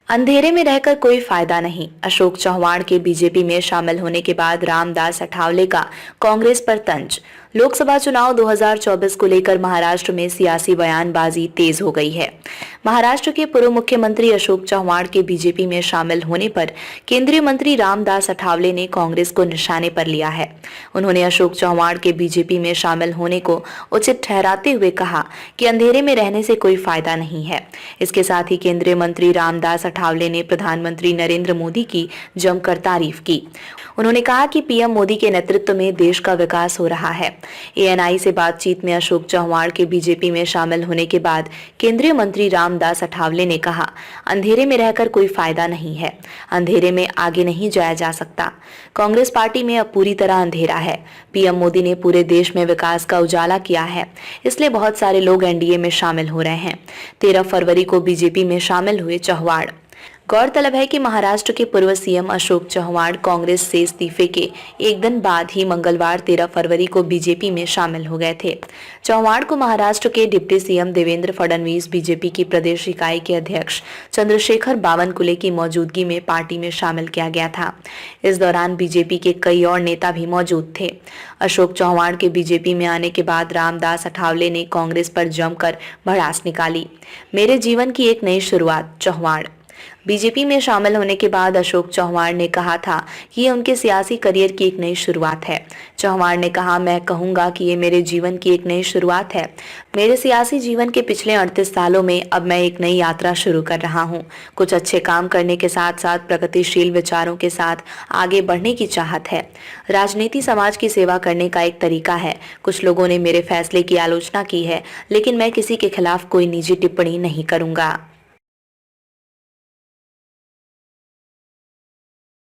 अंधेरे में रहकर कोई फायदा नहीं। अशोक चौहान के बीजेपी में शामिल होने के बाद रामदास अठावले का कांग्रेस पर तंज। लोकसभा चुनाव 2024 को लेकर महाराष्ट्र में सियासी बयानबाजी तेज हो गई है। महाराष्ट्र के पूर्व मुख्यमंत्री अशोक चौहान के बीजेपी में शामिल होने पर केंद्रीय मंत्री रामदास अठावले ने कांग्रेस को निशाने पर लिया है। उन्होंने अशोक चौहान के बीजेपी में शामिल होने को उचित ठहराते हुए कहा कि अंधेरे में रहने से कोई फायदा नहीं है। इसके साथ ही केंद्रीय मंत्री रामदास अठावले ने प्रधानमंत्री नरेंद्र मोदी की जमकर तारीफ की। उन्होंने कहा कि पीएम मोदी के नेतृत्व में देश का विकास हो रहा है। एएनआई से बातचीत में अशोक चौहान के बीजेपी में शामिल होने के बाद केंद्रीय मंत्री रामदास अठावले ने कहा, अंधेरे में रहकर कोई फायदा नहीं है। अंधेरे में आगे नहीं जाया जा सकता। कांग्रेस पार्टी में अब पूरी तरह अंधेरा है। पीएम मोदी ने पूरे देश में विकास का उजाला किया है, इसलिए बहुत सारे लोग एनडीए में शामिल हो रहे हैं। 13 फरवरी को बीजेपी में शामिल हुए चौहान। गौरतलब है कि महाराष्ट्र के पूर्व सीएम अशोक चौहान कांग्रेस से इस्तीफे के एक दिन बाद ही मंगलवार 13 फरवरी को बीजेपी में शामिल हो गए थे। चौहान को महाराष्ट्र के deputy CM Devendra Fadnavis, BJP की प्रदेश इकाई के अध्यक्ष चंद्रशेखर बावनकुले की मौजूदगी में पार्टी में शामिल किया गया था। इस दौरान बीजेपी के कई और नेता भी मौजूद थे। अशोक चौहान के बीजेपी में आने के बाद रामदास अठावले ने कांग्रेस पर जमकर भड़ास निकाली। मेरे जीवन की एक नई शुरुआत, चौहान। बीजेपी में शामिल होने के बाद अशोक चौहान ने कहा था कि ये उनके सियासी करियर की एक नई शुरुआत है। चौहान ने कहा, मैं कहूंगा कि ये मेरे जीवन की एक नई शुरुआत है। मेरे सियासी जीवन के पिछले 38 सालों में अब मैं एक नई यात्रा शुरू कर रहा हूँ। कुछ अच्छे काम करने के साथ साथ प्रगतिशील विचारों के साथ आगे बढ़ने की चाहत है। राजनीति समाज की सेवा करने का एक तरीका है। कुछ लोगों ने मेरे फैसले की आलोचना की है, लेकिन मैं किसी के खिलाफ कोई निजी टिप्पणी नहीं करूंगा।